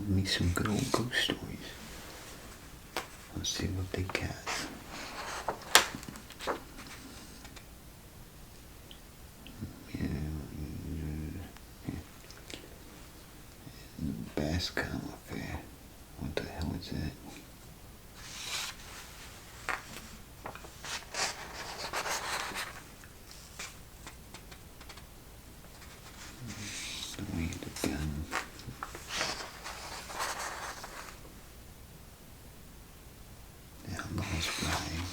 me some good old ghost stories. Let's see what they got. Bascom affair. What the hell is that? The way the gun. The outlaws flying.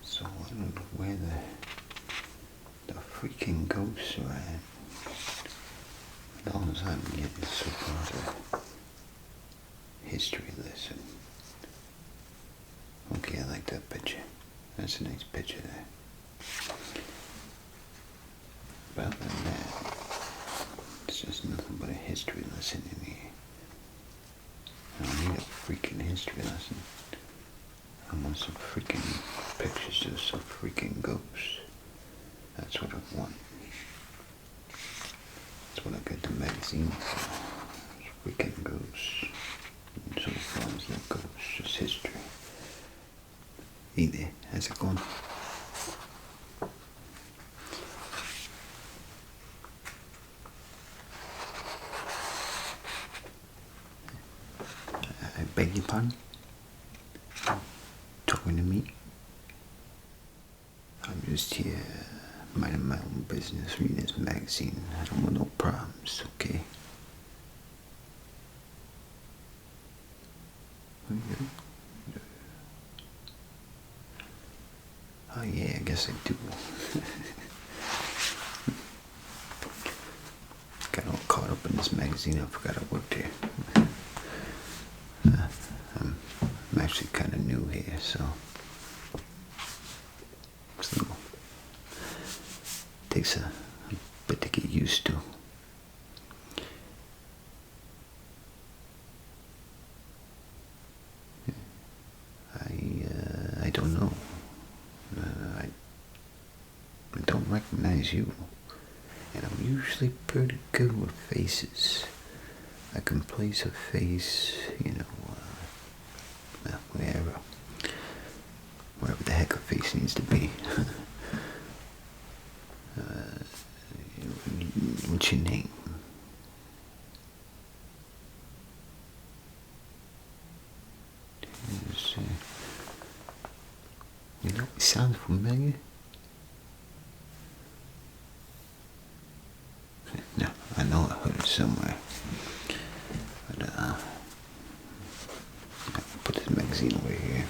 So I don't know where the freaking ghosts are at. All I'm getting so far a history lesson. Okay, I like that picture. That's a nice picture there. But other than that, it's just nothing but a history lesson in here. I don't need a freaking history lesson. I want some freaking pictures of some freaking ghosts. That's what I want. That's what I got the magazine for. Freaking ghosts. And so far as that goes, just history. Hey there, how's it going? I beg your pardon? Talking to me? I'm just here minding my own business, reading this magazine. I don't want no problems, okay? Okay. Oh yeah, I guess I do. Got all caught up in this magazine, I forgot I worked here. I'm actually kind of new here, so takes a bit to get used to. I don't know. I don't recognize you, and I'm usually pretty good with faces. I can place a face, wherever the heck a face needs to be. What's your name? It sounds familiar. No, I know I heard it somewhere. But I'll put this magazine over here.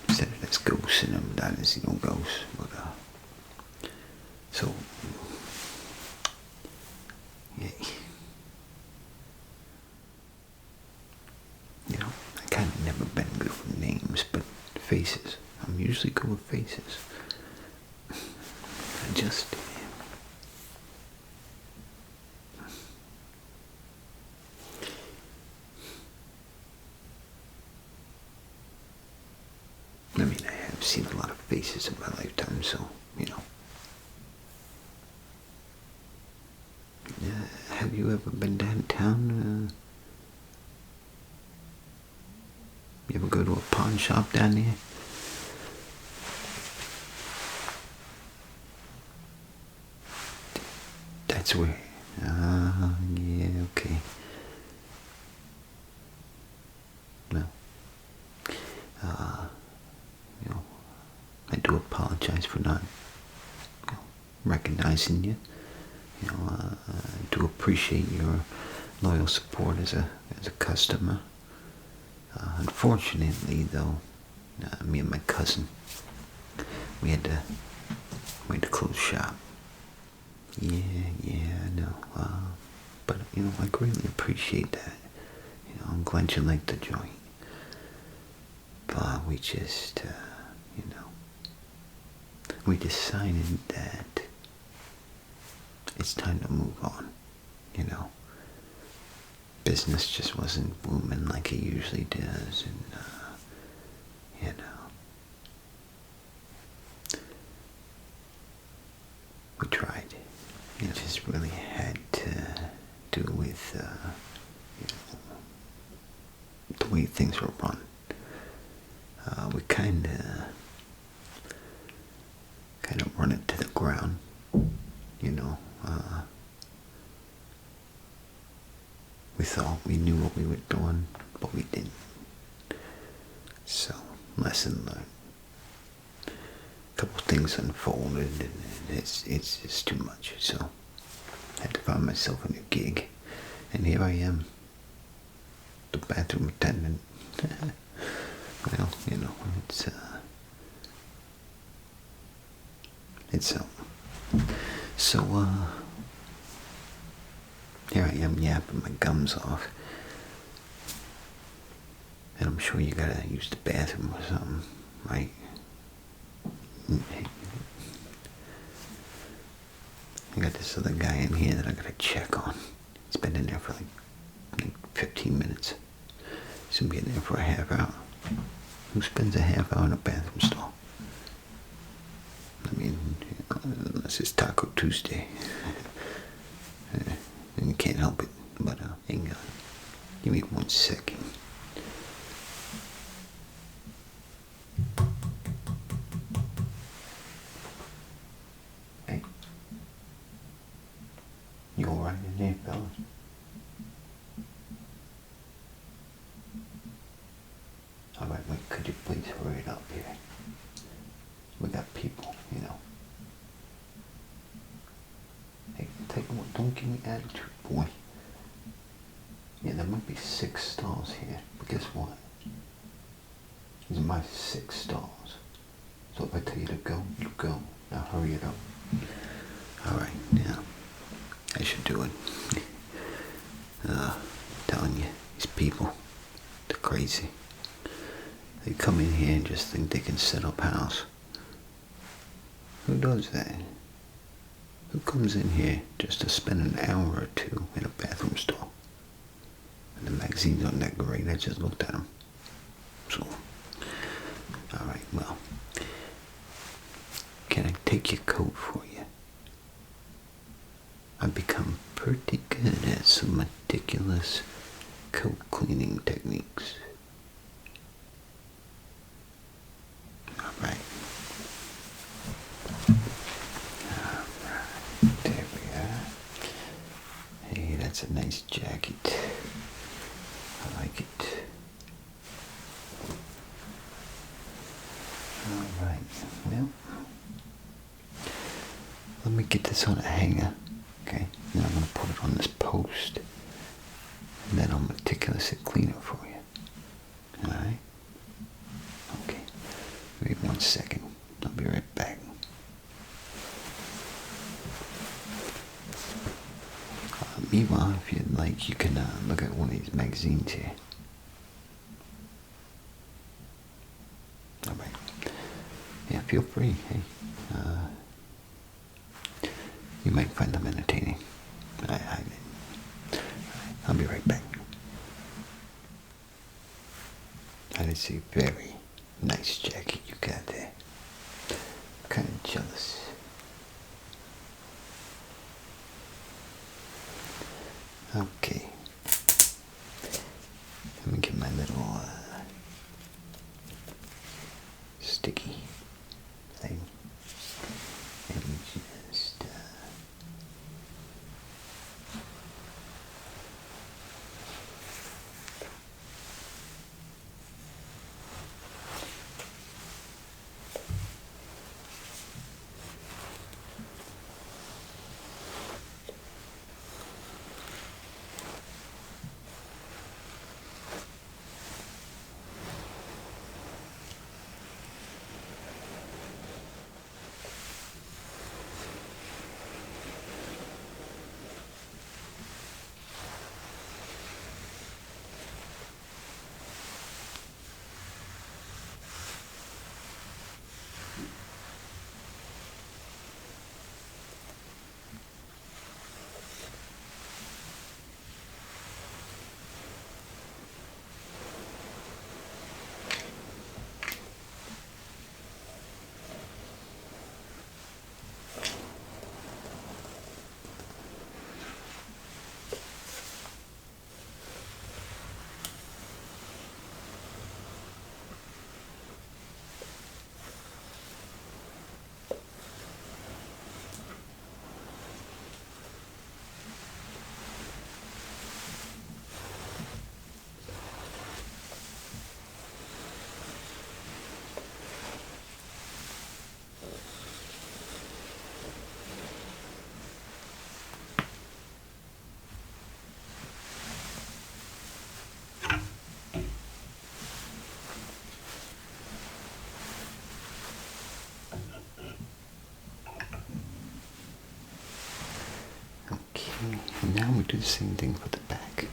Said it as ghosts, and I didn't see no ghosts. But so yeah. I kind of never been good with names, but faces. I'm usually good with faces. I just I mean, I have seen a lot of faces in my lifetime, so, have you ever been downtown? You ever go to a pawn shop down there? That's where. Yeah, okay. Well, I do apologize for not recognizing you. I do appreciate your loyal support as a customer. Unfortunately, though, me and my cousin, we had to close shop. Yeah, I know. But I greatly appreciate that. I'm glad you like the joint. But we just, we decided that it's time to move on. Business just wasn't booming like it usually does, and it just really had to do with the way things were run. We kind of run it to the ground, you know. We thought we knew what we were doing, but we didn't. So, lesson learned. A couple things unfolded, and it's just too much. So, I had to find myself a new gig, and here I am, the bathroom attendant. Well, you know, it's so here I am yapping my gums off, and I'm sure you gotta use the bathroom or something, right? I got this other guy in here that I gotta check on. He's been in there for like 15 minutes. He's gonna be in there for a half hour. Who spends a half hour in a bathroom stall? I mean, unless it's Taco Tuesday. And you can't help it. But hang on. Give me 1 second. Hey. You alright in there, fellas? Alright, wait, could you please hurry it up here? We got people, you know. Hey, don't give me attitude, boy. Yeah, there might be 6 stalls here, but guess what? These are my 6 stalls. So if I tell you to go, you go. Now hurry it up. Alright, now, I should do it. Telling you, these people, they're crazy. They come in here and just think they can set up house. Who does that? Who comes in here just to spend an hour or two in a bathroom stall? And the magazines aren't that great, I just looked at them. So, alright, well, can I take your coat for you? I've become pretty good at some meticulous coat cleaning techniques. Alright. There we are. Hey, that's a nice jacket. I like it. Alright, well, let me get this on a hanger, okay? Then I'm going to put it on this post, and then I'll meticulously clean it for you. Alright? Okay. Wait 1 second. I'll be right back. Meanwhile, if you'd like, you can look at one of these magazines here. Alright. Yeah, feel free. Hey, you might find them entertaining. I'll be right back. I see a very nice jacket you got there. I'm kind of jealous. Okay. Let me get my little sticky thing and just And now we do the same thing for the back.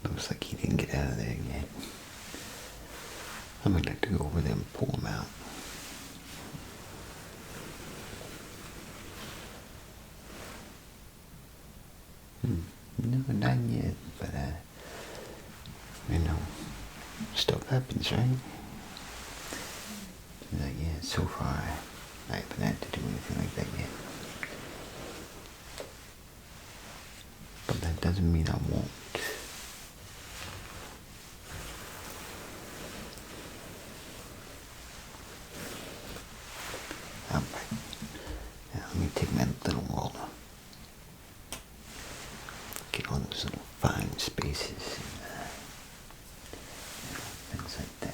Looks like he didn't get out of there yet. I might like to go over there and pull him out. No, not yet, but you know, stuff happens, right? Yeah, so far I haven't had to do anything like that yet. But that doesn't mean I won't. Alright. Now let me take my little roller. Get all those little fine spaces and things like that.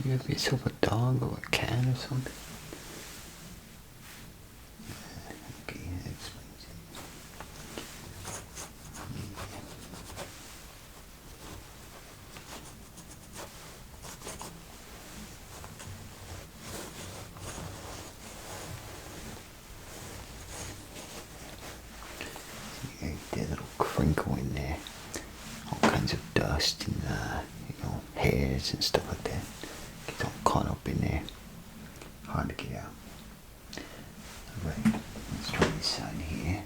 You have yourself a dog or a cat or something? Okay, that explains it. Yeah, there's a little crinkle in there. All kinds of dust and, hairs and stuff like that. Get all caught up in there. Hard to get out. Alright, let's try this side here.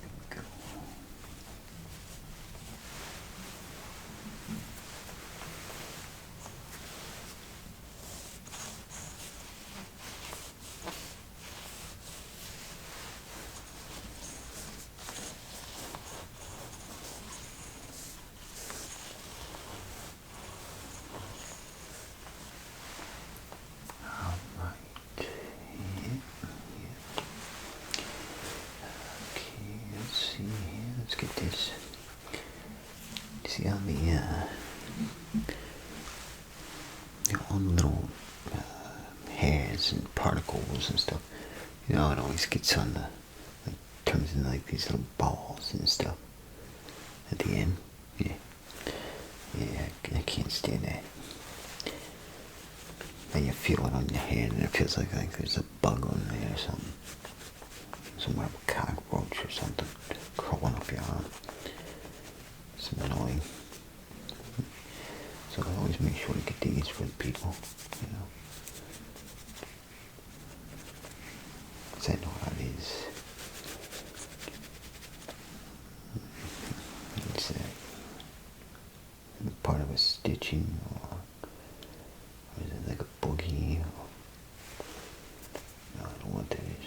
There we go. Let's get this. See how all the little hairs and particles and stuff. It always gets on turns into like these little balls and stuff at the end. Yeah, I can't stand that. And you feel it on your hand, and it feels like there's a bug on there or something. Some kind of a cockroach or something crawling up your arm. It's annoying. So I always make sure to get these for the people, because I know how it is. It's part of a stitching, or is it like a boogie? No, I don't know what that is.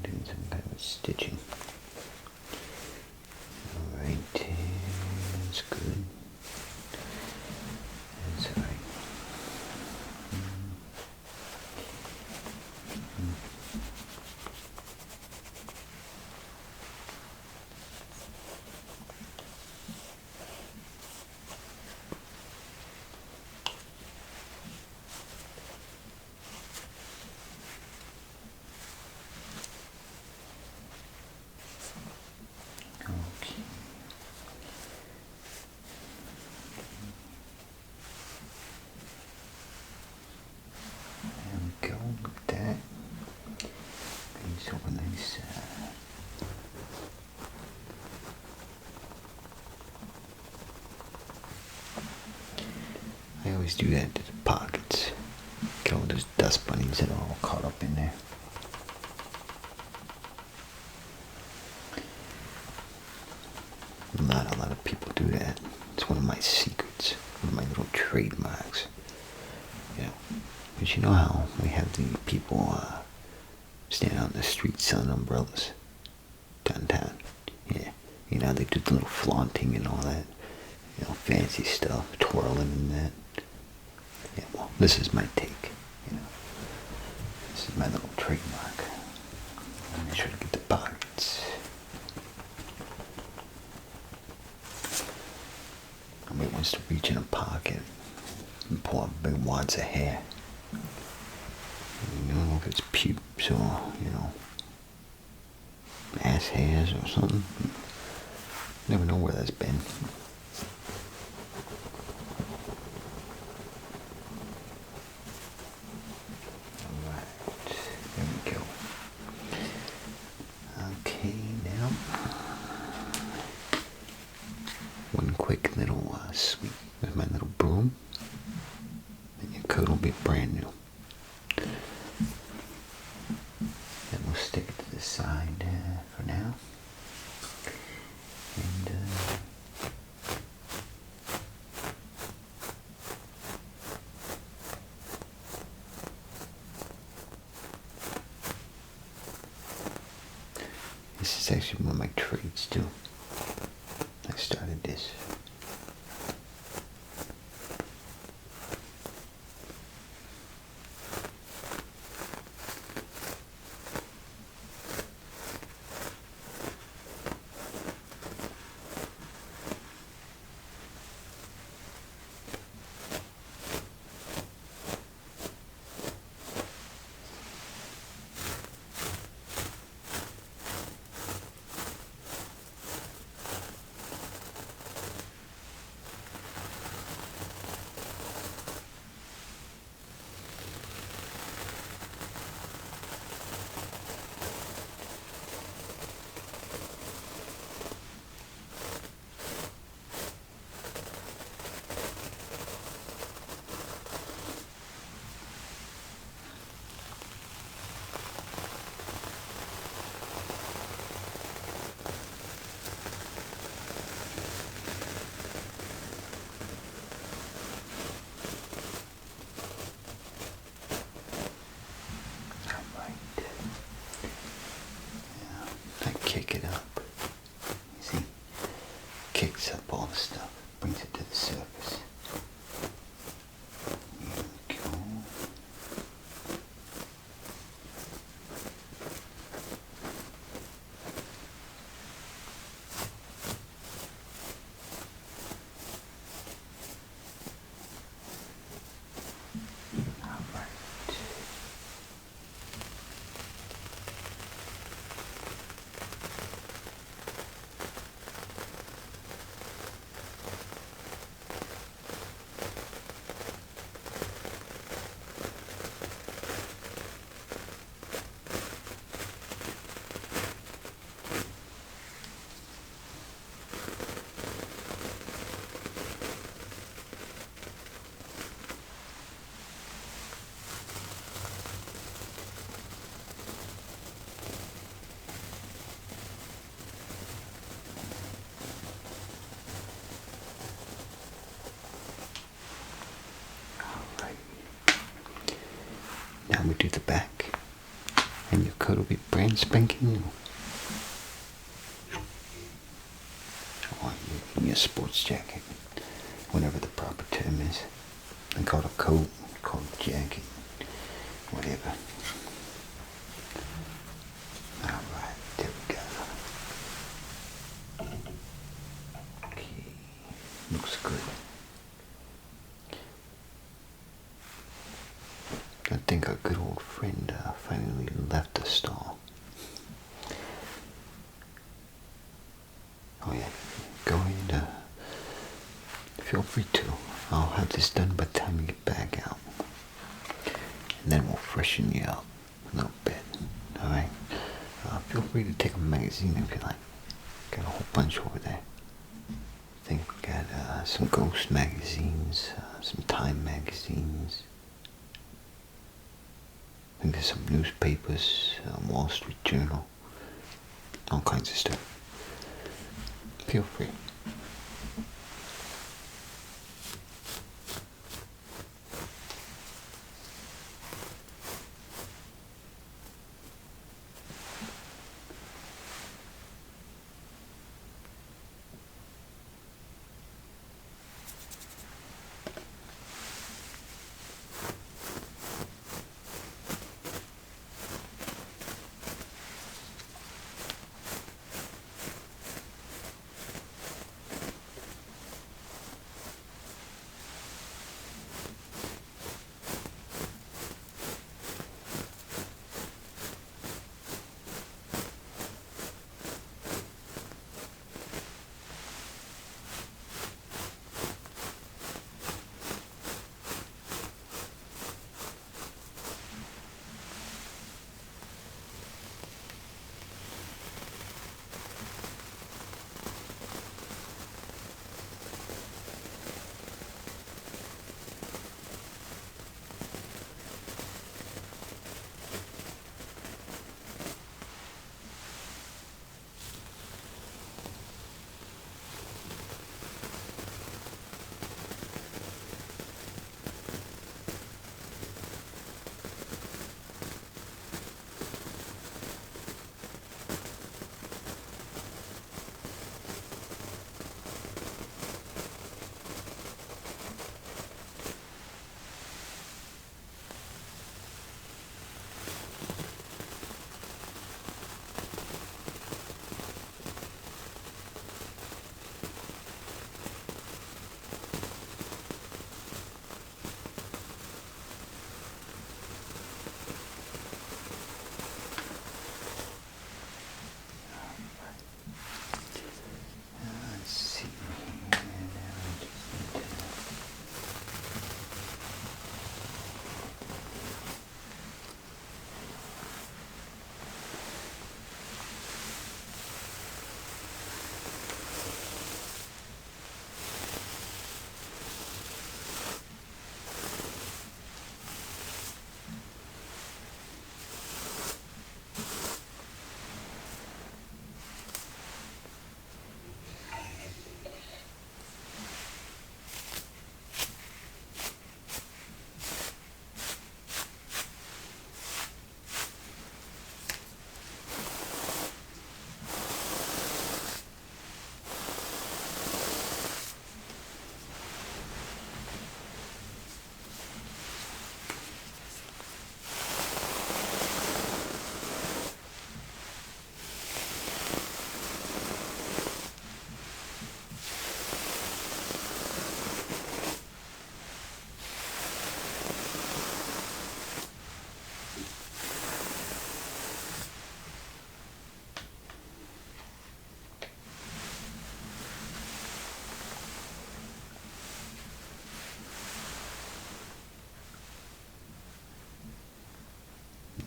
Doing some kind of stitching. Alright, that's good. always do that to the pockets. Get all those dust bunnies that are all caught up in there. Not a lot of people do that. It's one of my secrets, one of my little trademarks. You know, but you know how we have the people standing out in the street selling umbrellas downtown. Yeah, you know they do the little flaunting and all that. You know, fancy stuff, twirling and that. Yeah, well, this is my take. You know, this is my little trademark. Let me try to get the pockets. Nobody wants to reach in a pocket and pull out big wads of hair. You don't know if it's pubes or, you know, ass hairs or something. Never know where that's been. Alright, there we go. Okay, now one quick little sweep with my little broom, and your coat will be brand new. And we'll stick it to the side for now. And this is actually one of my trades too. I started this. Kick it up. You see? Kicks up all the stuff, brings it to the surface. Here we go. Now we do the back, and your coat will be brand spanking new. Or in your sports jacket, whatever the proper term is. I call it a coat, call it a jacket, whatever. Alright, there we go. Okay, looks good. I think our good old friend finally left the stall. Oh yeah, go ahead, feel free to. I'll have this done by the time you get back out. And then we'll freshen you up a little bit, alright? Feel free to take a magazine if you like. Got a whole bunch over there. I think we got some ghost magazines, some Time magazines. I think there's some newspapers, Wall Street Journal, all kinds of stuff. Feel free.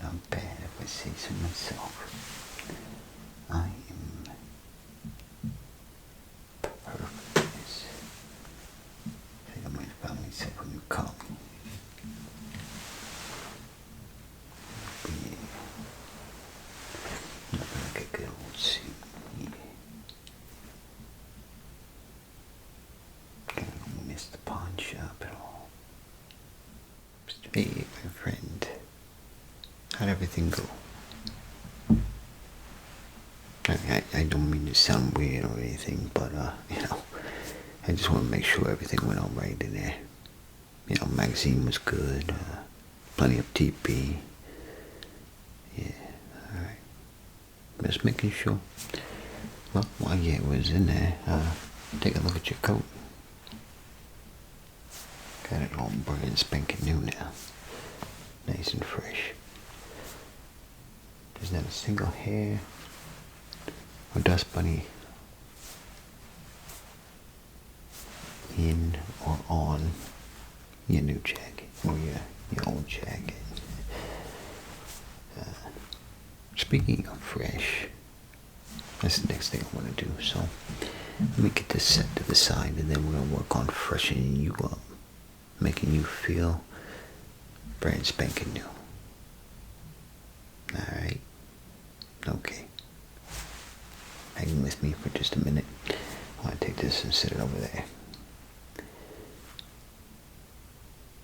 Not bad if I say so myself. I am perfect. I think I might find myself a new color. Yeah. Nothing like a good old suit. Yeah. Kinda don't miss the pawn shop at all. Hey, my friend. How'd everything go? I don't mean to sound weird or anything, but, I just want to make sure everything went all right in there. Magazine was good, plenty of TP. Yeah, alright. Just making sure. Well, while you was in there, take a look at your coat. Got it all brand spanking new now. Nice and fresh. There's not a single hair or dust bunny in or on your new jacket or your old jacket. Speaking of fresh, that's the next thing I want to do. So let me get this set to the side, and then we're gonna work on freshening you up. making you feel brand spanking new. Alright? Okay. Hang with me for just a minute. I want to take this and sit it over there.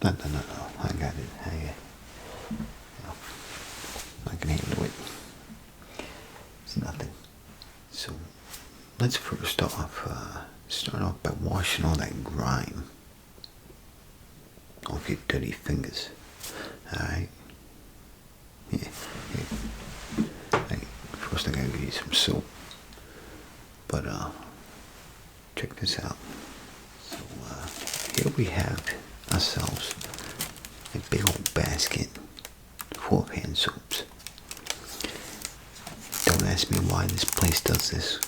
No. I got it. I can handle it. It's nothing. So, let's first start off by washing all that grime off your dirty fingers. Alright? Yeah. First I gotta give you some soap. But, check this out. So, here we have ourselves a big old basket full of hand soaps. Don't ask me why this place does this.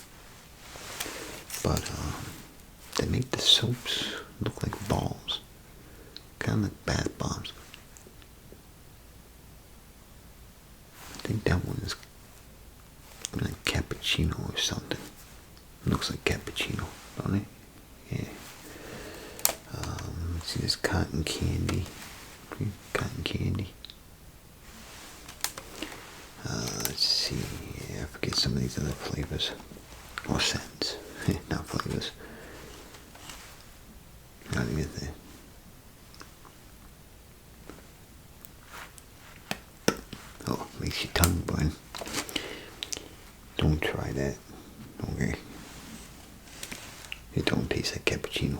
But, they make the soaps look like balls. Kind of like bath bombs. I think that one is like cappuccino or something. Looks like cappuccino, don't it? Yeah. Let's see, this cotton candy. Cotton candy. Let's see. Yeah, I forget some of these other flavors. Or scents. Not flavors. Not even there. Oh, makes your tongue burn. Don't try that. Okay. It don't taste like cappuccino.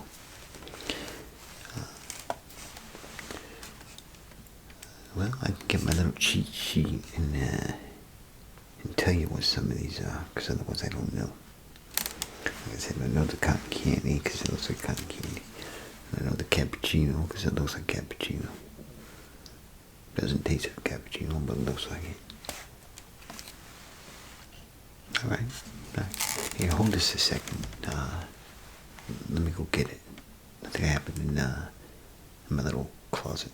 Well, I can get my little cheat sheet and tell you what some of these are, because otherwise I don't know. Like I said, I know the cotton candy because it looks like cotton candy. And I know the cappuccino because it looks like cappuccino. Doesn't taste like cappuccino, but it looks like it. Alright. Here, hold this a second. Let me go get it. I think I have it in my little closet.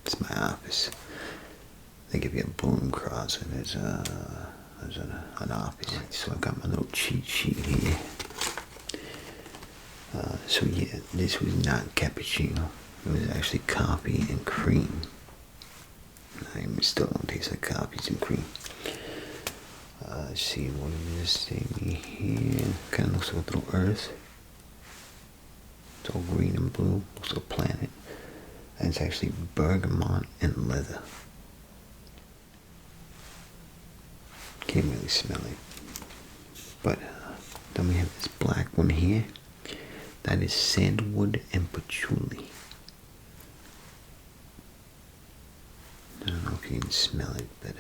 It's my office. They give you a broom closet as an office. So I got my little cheat sheet here. So yeah, this was not cappuccino. It was actually coffee and cream. It still don't taste like coffees and cream. Let's see, what is this thing here? Kind of looks like a little earth. It's all green and blue. Looks like a planet. And it's actually bergamot and leather. Can't really smell it. But then we have this black one here. That is sandalwood and patchouli. I don't know if you can smell it, but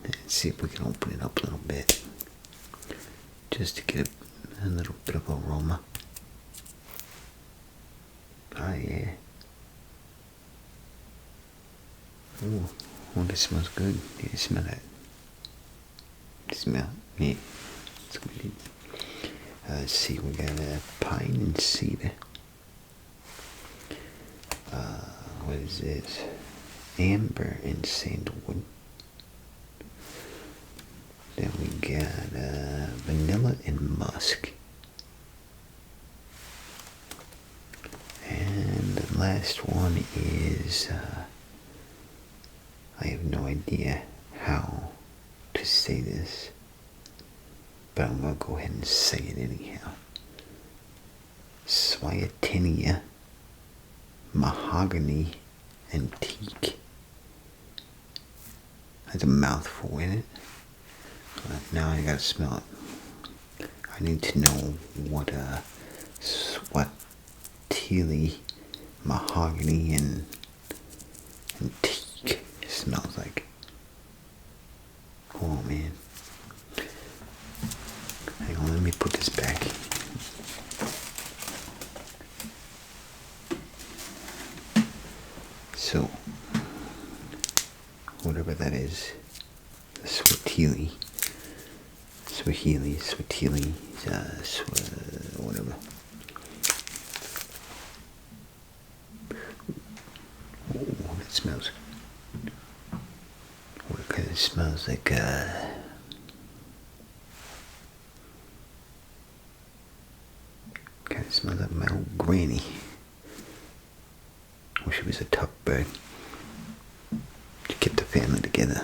let's see if we can open it up a little bit. Just to get a little bit of aroma. Oh yeah. Ooh, oh, this smells good. Yeah, smell that. Smell, yeah. It's good. Let's see, we got pine and cedar. What is this? Amber and sandalwood. Then we got vanilla and musk. And the last one is, I have no idea how to say this, but I'm going to go ahead and say it anyhow. Swiatinia, mahogany, antique. That's a mouthful in it. Now I gotta smell it. I need to know what Swatili, mahogany, and antique smells like. Oh man. Hang on, let me put this back. So, whatever that is, the Swatili, whatever. Oh, it smells. Okay, it smells like Kind of smells like my old granny. Wish she was a tough bird. She kept the family together.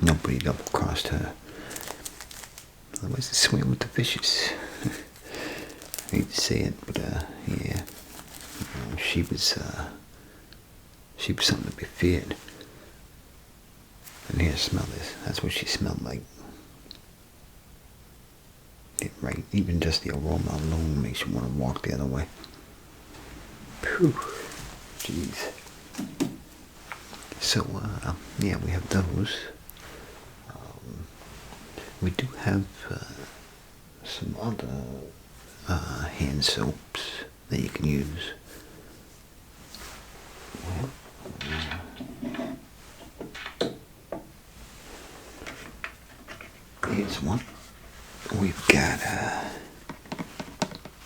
Nobody double-crossed her. Otherwise, they swim with the fishes. I hate to say it, but yeah, she was something to be feared. And here, smell this. That's what she smelled like. Yeah, right, even just the aroma alone makes you want to walk the other way. Phew, jeez. So, yeah, we have those. We do have some other hand soaps that you can use. Here's one. We've got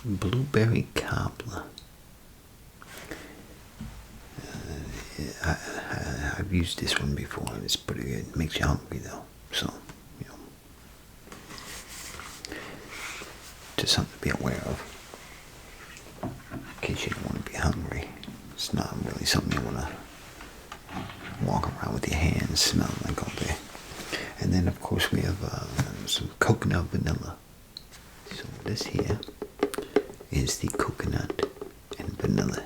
blueberry cobbler. I've used this one before and it's pretty good. It makes you hungry though, so you know, just something to be aware of in case you don't want to be hungry. It's not really something you want to walk around with your hands smelling like all day. And then of course we have some coconut vanilla. So this here is the coconut and vanilla.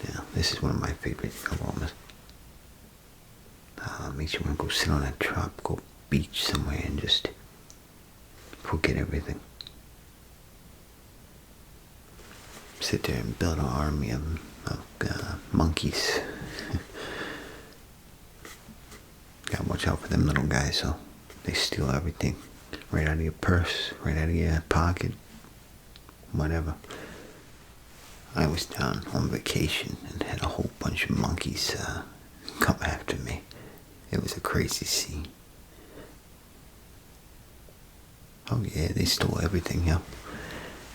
Now this is one of my favorite aromas. Makes you want to go sit on a tropical beach somewhere and just forget everything. Sit there and build an army of monkeys. Gotta watch out for them little guys, so they steal everything right out of your purse, right out of your pocket, whatever. I was down on vacation and had a whole bunch of monkeys come after me. It was a crazy scene. Oh yeah, they stole everything, yo.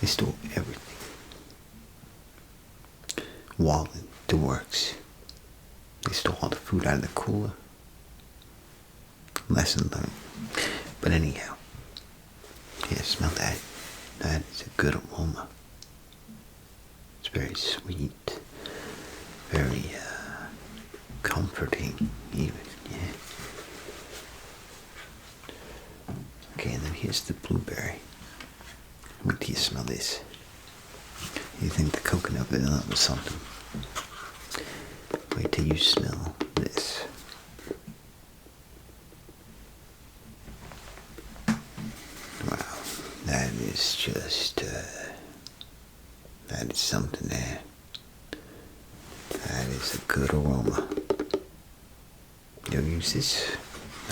They stole everything. Wallet, the works. They stole all the food out of the cooler. Lesson learned. But anyhow, yeah, smell that. That is a good aroma. It's very sweet, very comforting even, yeah. Okay, and then here's the blueberry. Wait till you smell this. You think the coconut vanilla was something. Wait till you smell this. Wow, that is just, that is something there. That is a good aroma. You'll use this?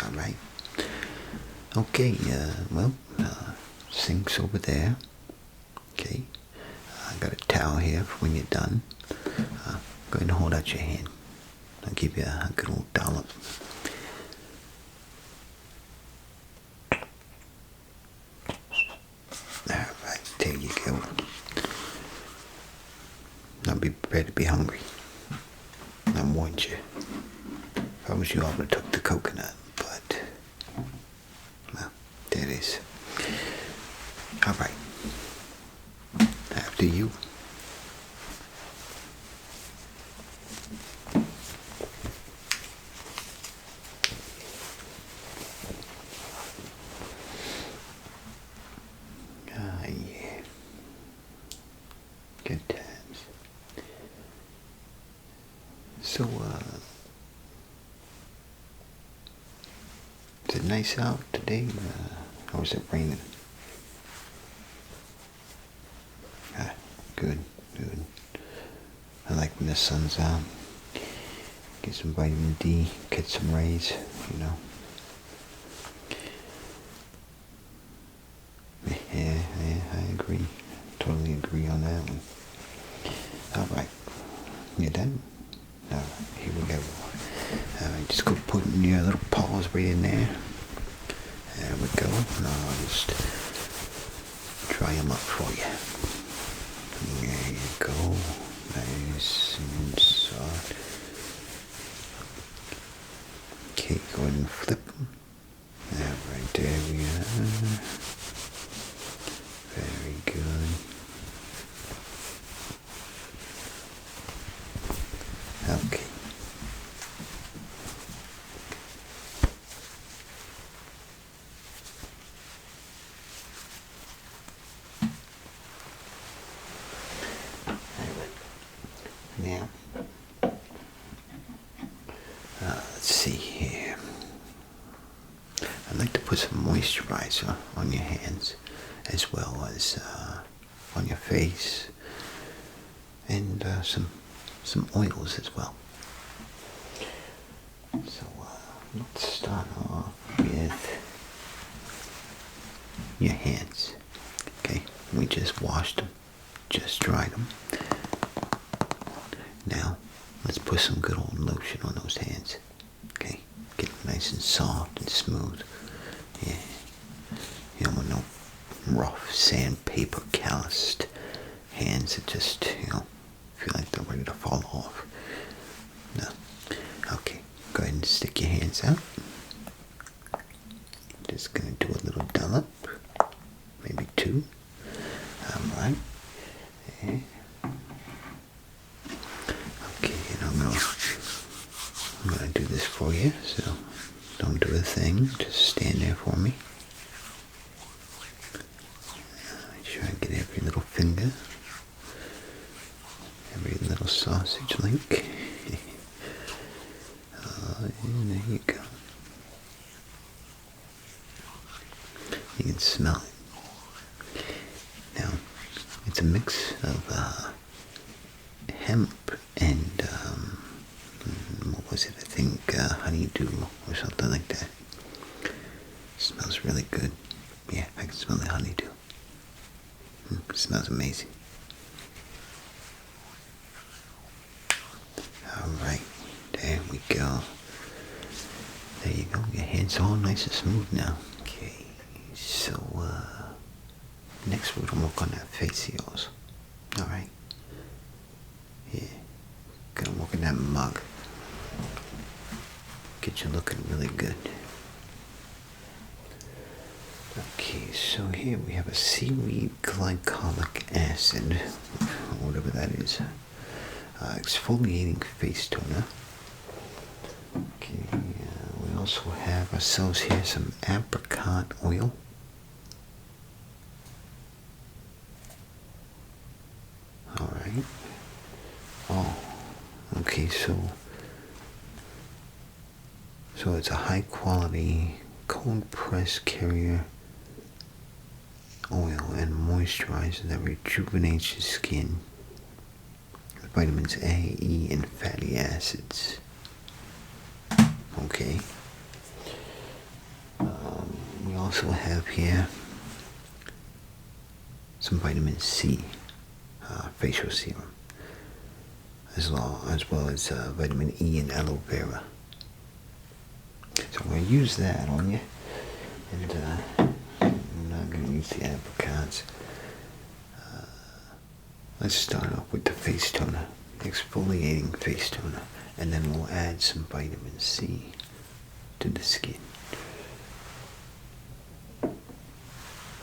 Alright. Okay, well, sink's over there. Okay. I got a towel here for when you're done. Go ahead and hold out your hand. I'll give you a good old dollop. Alright, there you go. Now be prepared to be hungry. I warned you. If I was you, I would have took the coconut, but, well, there it is. Alright. After you. Ah, yeah. Good times. So, is it nice out today? Or is it raining? Ah, good, good. I like when the sun's out. Get some vitamin D, get some rays, you know. Yeah, I agree. Totally agree on that one. Alright. You done? Alright, here we go. Alright, just go put in your little paws right in there. There we go. And I'll just dry them up for you. There you go. Nice and soft. Okay, go ahead and flip them. Alright, there we are. Very good. moisturizer on your hands, as well as on your face, and some oils as well. So let's start off with your hands. Okay, we just washed them, just dried them. Now let's put some good old lotion on those hands. Okay, get them nice and soft and smooth. Yeah, you don't want no rough sandpaper calloused hands that just, feel like they're ready to fall off. No. Okay, go ahead and stick your hands out. Just gonna do a little dollop, maybe two. Alright. Okay, and I'm gonna do this for you, so don't do a thing, just stand there for me. Make sure I get every little finger, every little sausage link. And there you go. You can smell it. Now, it's a mix of hemp and, what was it? I think honeydew or something like that. Smells really good. Yeah, I can smell the honeydew. It smells amazing. Alright, there we go. There you go. Your hands all nice and smooth now. Okay, so next we're gonna work on that face of yours. Alright? Yeah. Gonna work on that mug. Get you looking really good. Okay, so here we have a seaweed glycolic acid, or whatever that is. Exfoliating face toner. Okay, we also have ourselves here some apricot oil. Alright. Oh, okay, so it's a high quality cold press carrier oil and moisturizer that rejuvenates your skin with vitamins A, E, and fatty acids. Okay. We also have here some vitamin C facial serum, as well as vitamin E and aloe vera. So I'm going to use that on you, and I'm not going to use the apricots. Let's start off with the face toner, exfoliating face toner, and then we'll add some vitamin C to the skin.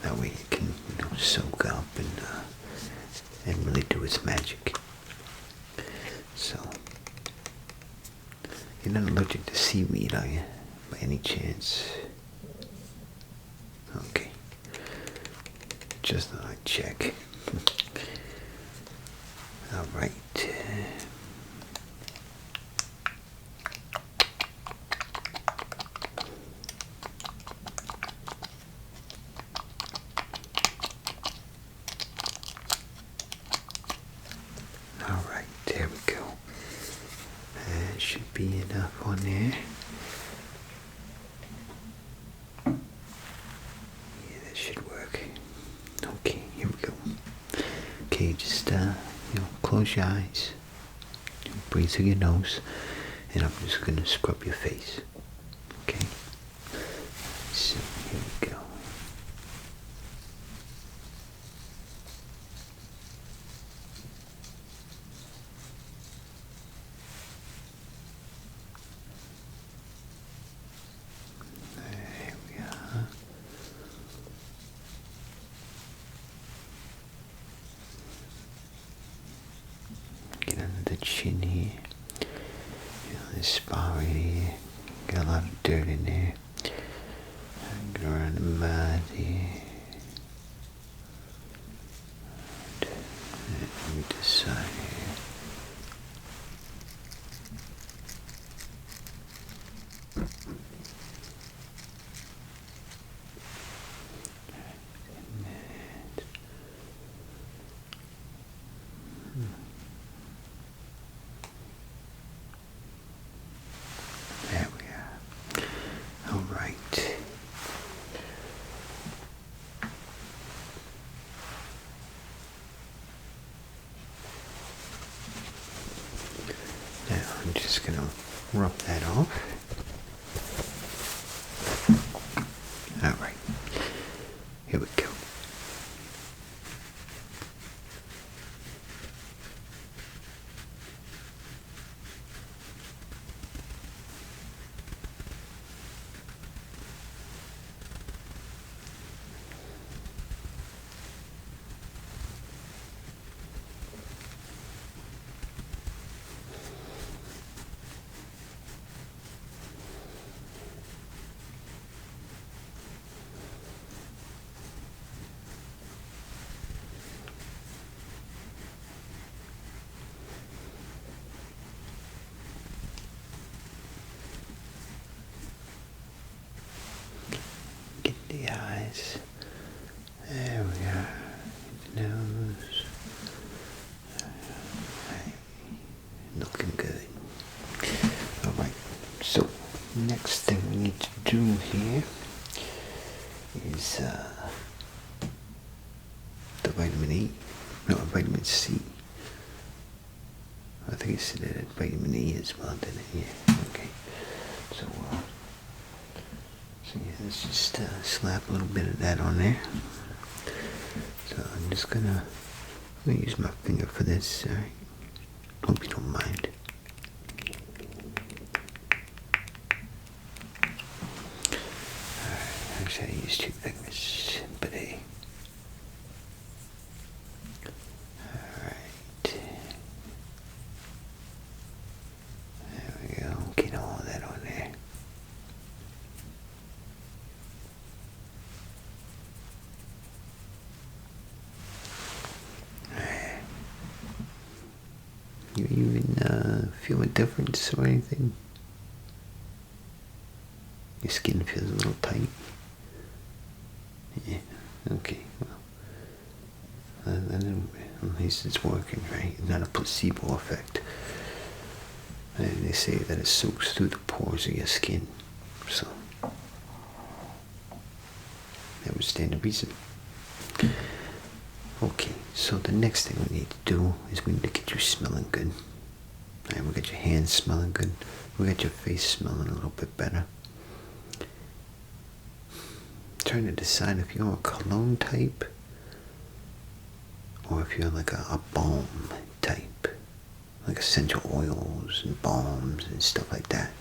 That way it can, soak up and really do its magic. So, you're not allergic to seaweed, are you? By any chance? Okay. Just thought I'd check. Alright. Alright, there we go. That should be enough on there. Yeah, that should work. Okay, here we go. Okay, just close your eyes, breathe through your nose, and I'm just gonna scrub your face. Okay? So here we go. There we are. Get under the chin here. This spot right here. Got a lot of dirt in there. Get around the mouth here. And this side here. gonna rub that off. Alright, here we go. The eyes. There we are. The nose. Right. Looking good. Alright, so next thing we need to do here is the vitamin E. No, vitamin C. I think it said that vitamin E as well, didn't it? Yeah, okay. So, so yeah, let's just slap a little bit of that on there. So I'm just gonna use my finger for this. Alright. Hope you don't mind. Alright, actually I use 2 fingers, but hey. Alright. There we go. Get all that on there. You even feel a difference or anything? Your skin feels a little tight. Yeah, okay, well, at least it's working, right? Not a placebo effect. And they say that it soaks through the pores of your skin, so that would stand to reason. Okay, so the next thing we need to do is we need to get you smelling good. Alright, we got your hands smelling good. We got your face smelling a little bit better. Trying to decide if you're a cologne type or if you're like a balm type, like essential oils and balms and stuff like that.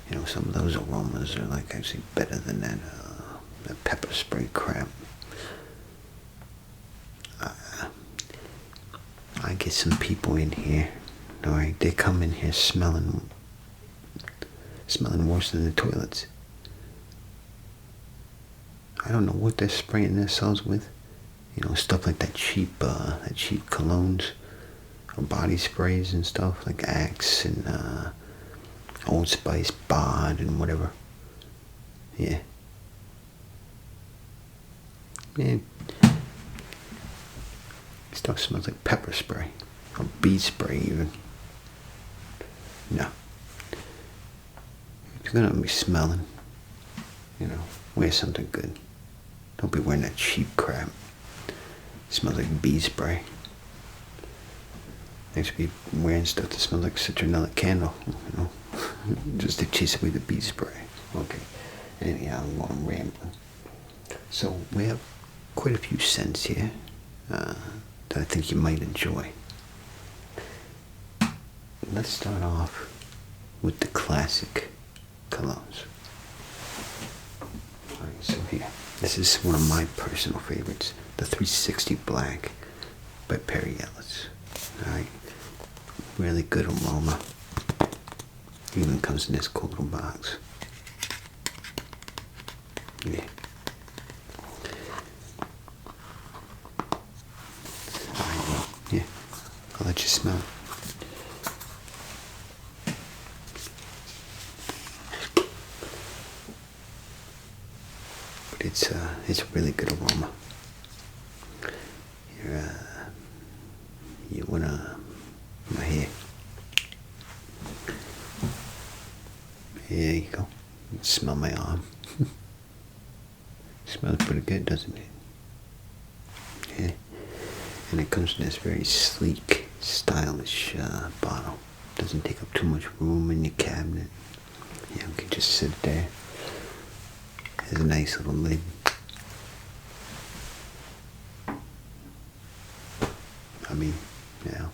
You know, some of those aromas are like actually better than that pepper spray crap. I get some people in here, alright, they come in here smelling worse than the toilets. I don't know what they're spraying themselves with. You know, stuff like that cheap colognes or body sprays and stuff like Axe and Old Spice, Bod and whatever. Yeah. Man. Stuff smells like pepper spray or bee spray even. No. If you're gonna be smelling, you know, wear something good. Don't be wearing that cheap crap. It smells like bee spray. They should be wearing stuff that smells like citronella candle, you know, just to chase away the bee spray. Okay. Anyhow, I'm going rambling. So we have quite a few scents here that I think you might enjoy. Let's start off with the classic colognes. Alright, so here, this is one of my personal favorites, the 360 Black by Perry Ellis. Alright, really good aroma. Even comes in this cool little box. Yeah. Alright, well, yeah, I'll let you smell it. It's a really good aroma. You wanna here. There you go. Smell my arm. Smells pretty good, doesn't it? Yeah. And it comes in this very sleek, stylish bottle. Doesn't take up too much room in your cabinet. You can just sit there. Has a nice little lid. I mean, yeah.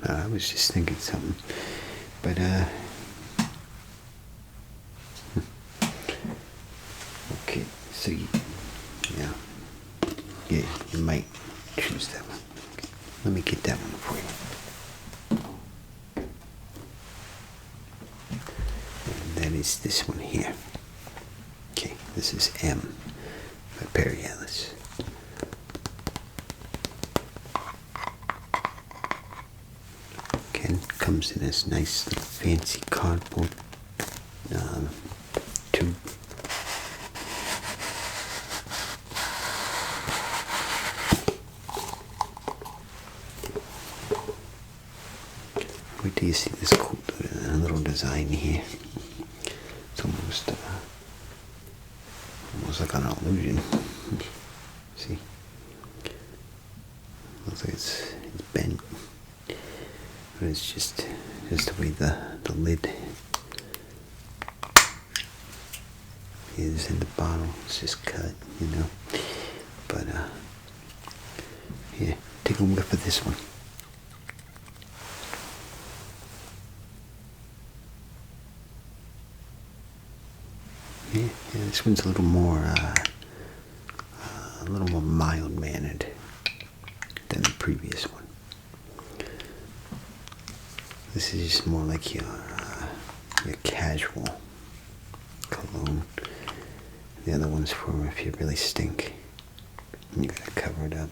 I was just thinking something, but okay. So yeah, you might choose that one. Okay. Let me get that one for you. And that is this one here. Okay, this is M by Perry Ellis. Again, comes in this nice little fancy cardboard tube. Wait till you see this cool little design here. It's almost like an illusion. See? Looks like it's bent. But it's just the way the lid is in the bottle. It's just cut, But here, take a whiff of this one. Yeah, this one's a little more mild-mannered than the previous one. This is just more like your casual cologne. The other one's for if you really stink. You gotta cover it up.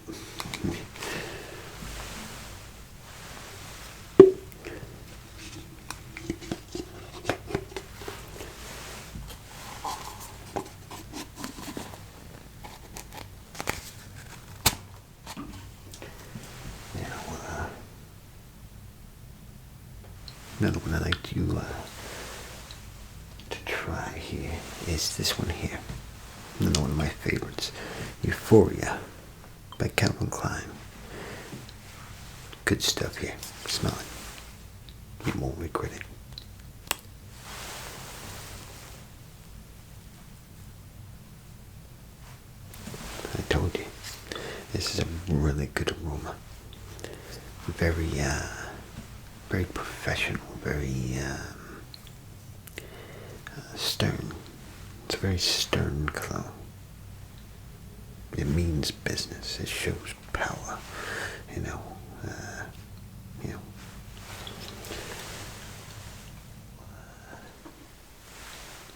Another one I'd like to try here is this one here. Another one of my favorites. Euphoria by Calvin Klein. Good stuff here. Smell it. You won't regret it. I told you. This is a really good aroma. Very professional, very stern. It's a very stern cologne. It means business. It shows power.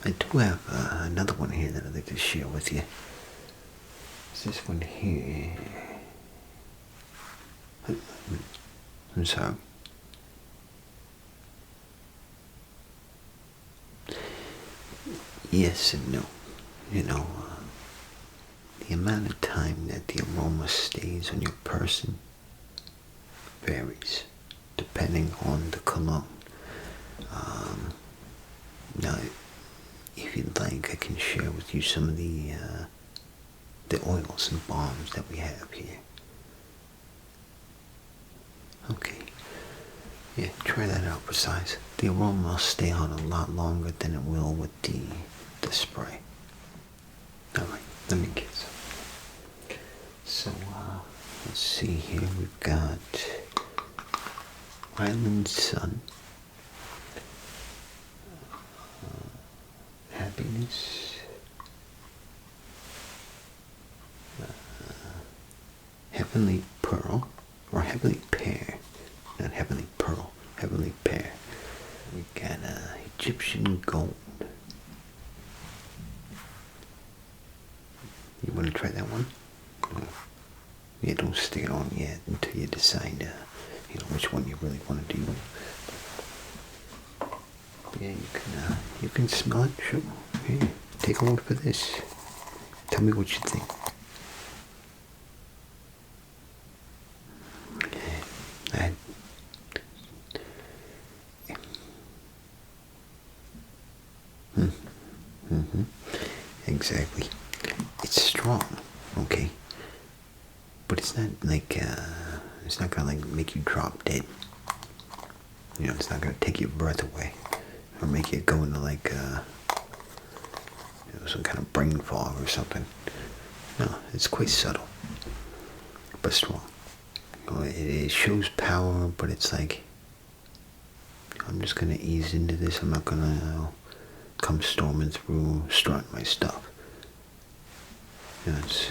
I do have another one here that I'd like to share with you. It's this one here. I'm sorry. Yes and no. The amount of time that the aroma stays on your person varies depending on the cologne. Now, if you'd like, I can share with you some of the oils and balms that we have here. Okay. Yeah, try that out. Besides, the aroma will stay on a lot longer than it will with the spray. Alright, let me get some. So, let's see here. We've got Island Sun, Happiness, Heavenly Pearl, or Heavenly Pear, not Heavenly Pearl, Heavenly Pear. We got Egyptian Gold. You want to try that one? Yeah, don't stick it on yet until you decide, which one you really want to do. Yeah, you can smell it. Sure. Here, take a whiff of this. Tell me what you think. Exactly. It's strong, okay? But it's not like, it's not gonna like make you drop dead. You know, it's not gonna take your breath away. Or make you go into like, some kind of brain fog or something. No, it's quite subtle. But strong. You know, it shows power, but it's like, I'm just gonna ease into this. I'm not gonna come storming through, strutting my stuff. You know, it's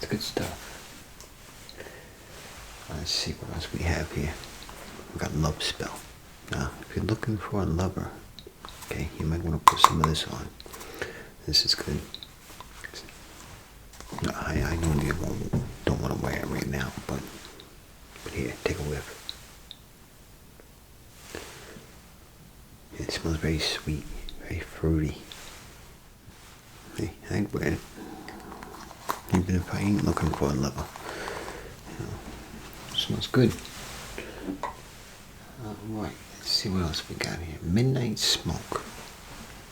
good stuff. Let's see what else we have here. We got love spell. Now, if you're looking for a lover, okay, you might want to put some of this on. This is good. I know you don't want to wear it right now, but here, take a whiff. It smells very sweet, very fruity. Hey, I'd wear it, even if I ain't looking for a lover. You know, it smells good. Alright, let's see what else we got here. Midnight Smoke.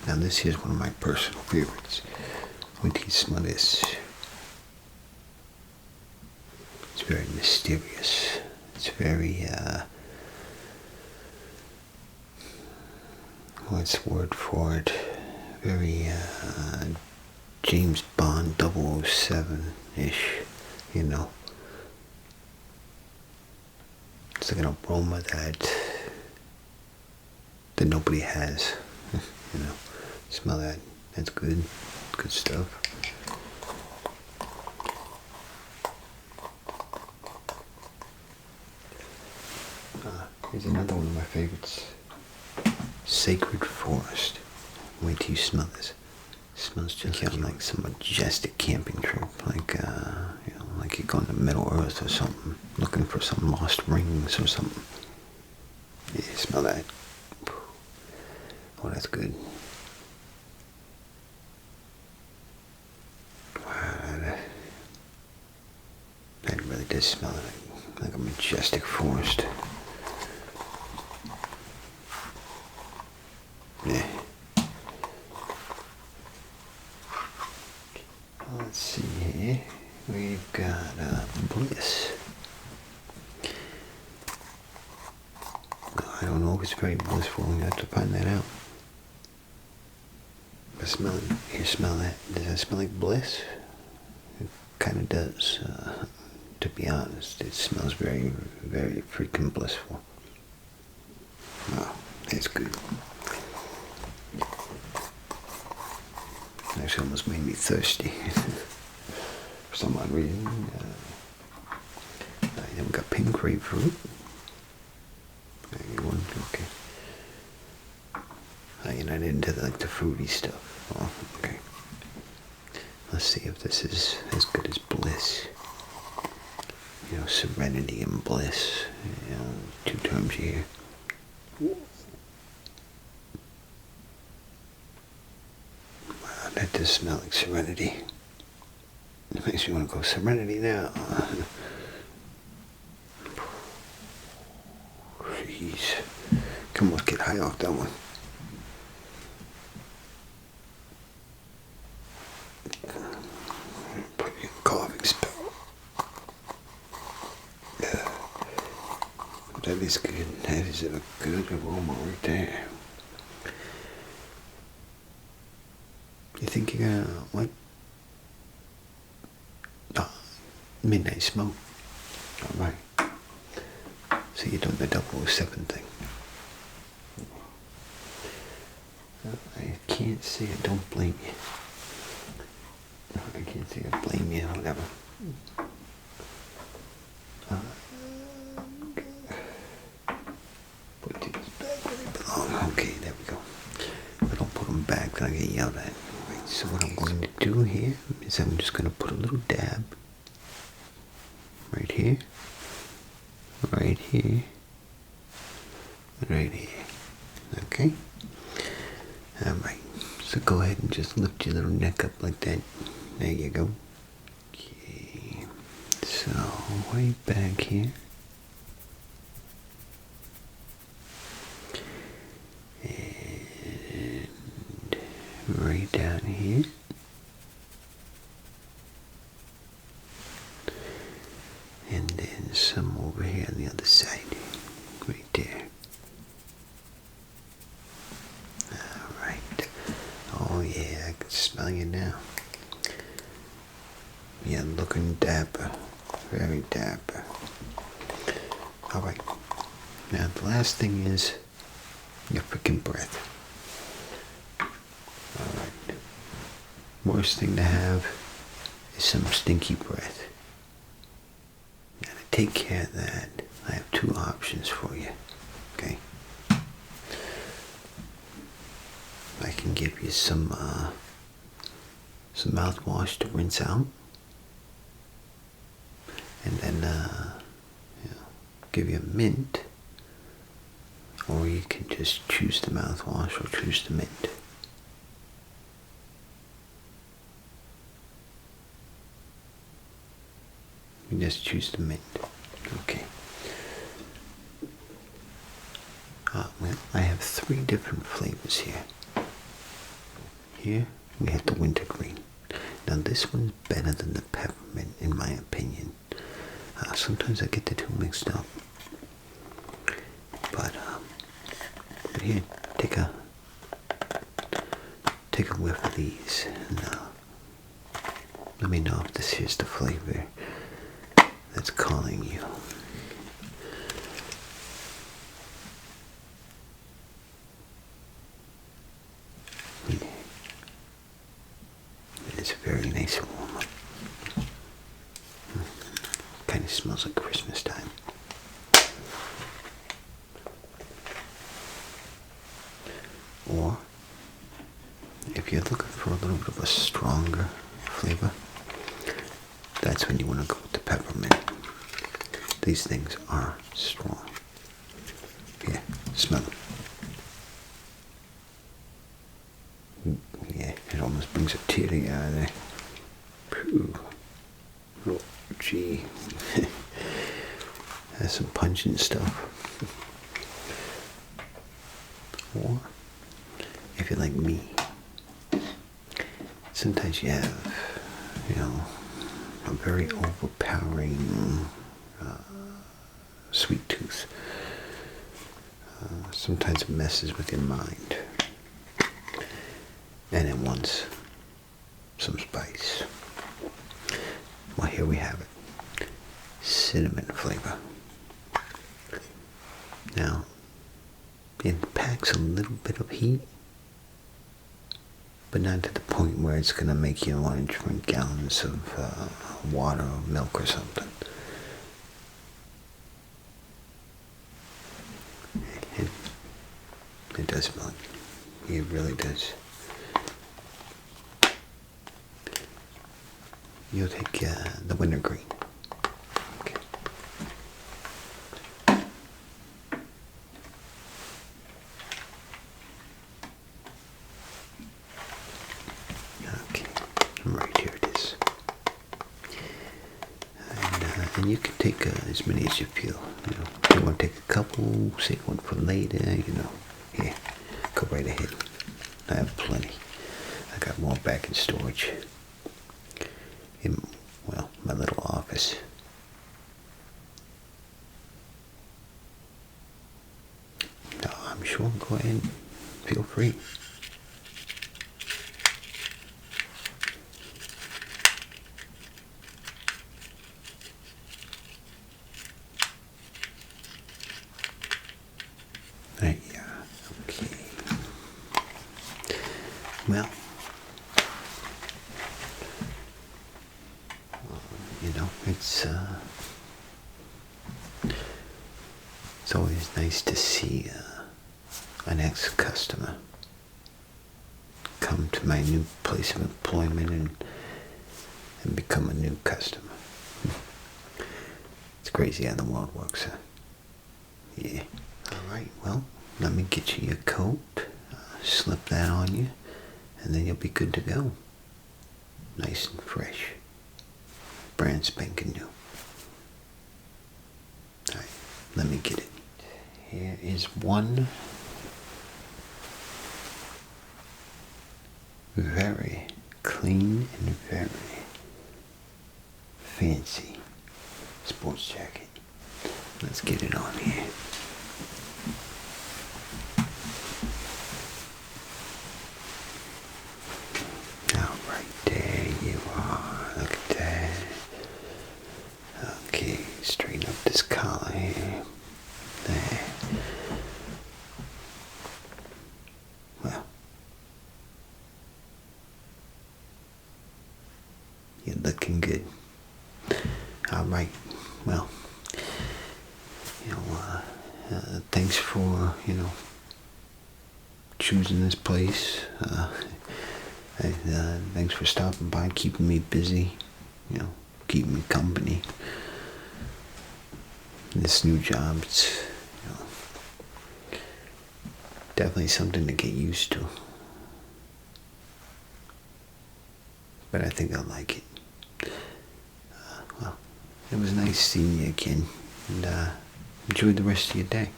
Now this here is one of my personal favorites. Wait till you smell this. It's very mysterious. It's very, what's the word for it? Very, James Bond 007-ish, you know. It's like an aroma that nobody has, you know. Smell that. That's good. Good stuff. Here's another one of my favorites. Sacred Forest. Wait till you smell this. It smells just like some majestic camping trip, like you know, like you're going to Middle Earth or something, looking for some lost rings or something. Yeah, smell that. Oh, that's good. Wow, that really does smell like a majestic forest. Yeah. Let's see here. We've got Bliss. I don't know if it's very blissful. We have to find that out. But smell that. Does that smell like bliss? It kind of does. To be honest, it smells very, very freaking blissful. Oh, that's good. Actually, almost made me thirsty for some odd reason. Then we got pink grapefruit. One, okay. You're not into the fruity stuff. Oh, okay. Let's see if this is as good as bliss. You know, serenity and bliss. You know, two terms here. Wow, that does smell like serenity. It makes me want to go serenity now. Jeez. Come on, get high off that one. Put you in coughing spell. That is good. That is a good aroma right there. You think you're gonna, what? Oh, Midnight Smoke. Alright. So you're doing the 007 thing. I can't say I don't blame you. I can't say I blame you, whatever. Put these back where they belong. Okay, there we go. If I don't put them back, then I get yelled at. Right, so what I'm going to do here is I'm just going to put a little dab right here, right here, right here. Okay? Alright, so go ahead and just lift your little neck up like that. There you go. Okay, so way back here. And right some over here on the other side. Right there. Alright. Oh yeah, I can smell you now. Yeah, looking dapper. Very dapper. Alright. Now the last thing is your freaking breath. Alright. Worst thing to have is some stinky breath. Now to take care of that, I have two options for you. Okay? I can give you some mouthwash to rinse out. And then give you a mint, or you can just choose the mouthwash or choose the mint. You just choose the mint. Okay. Well, I have 3 different flavors here. Here we have the wintergreen. Now this one's better than the peppermint in my opinion. Sometimes I get the two mixed up. But here, take a whiff of these. And, let me know if this is the flavor that's calling you. It's a very nice aroma. Kind of smells like Christmas time. Or, if you're looking for a little bit of a stronger flavor, that's when you want to go with the peppermint. These things are strong. Yeah, smell them. Yeah, it almost brings a tear to your eye there. Phew. Oh, gee. That's some pungent stuff. Or, if you're like me, sometimes you have, a very overpowering sweet tooth. Sometimes it messes with your mind. And it wants some spice. Well, here we have it. Cinnamon flavor. Now, it packs a little bit of heat, but not to the point where it's going to make you want to drink gallons of water or milk or something. It does smell. It really does. You'll take the wintergreen. Okay. Okay, right here it is. And you can take as many as you feel. If you want to take a couple, save one for later. Here, go right ahead. I have plenty. I got more back in storage. In, my little office. No, I'm sure. Go ahead. Feel free. Right, yeah. Okay. Well, it's always nice to see an ex-customer come to my new place of employment and become a new customer. It's crazy how the world works, huh? Yeah. Alright, well, let me get you your coat, slip that on you, and then you'll be good to go. Nice and fresh. Brand spanking new. Alright, let me get it. Here is one very clean and very fancy sports jacket. Let's get it on here. All right, there you are. Look at that. Okay, straighten up this collar here. There. Well, you're looking good. All right. Well, thanks for, choosing this place. Thanks for stopping by, keeping me busy, keeping me company. This new job, it's definitely something to get used to. But I think I like it. Well, it was nice seeing you again, and enjoy the rest of your day.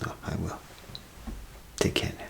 Oh, I will. Take care now.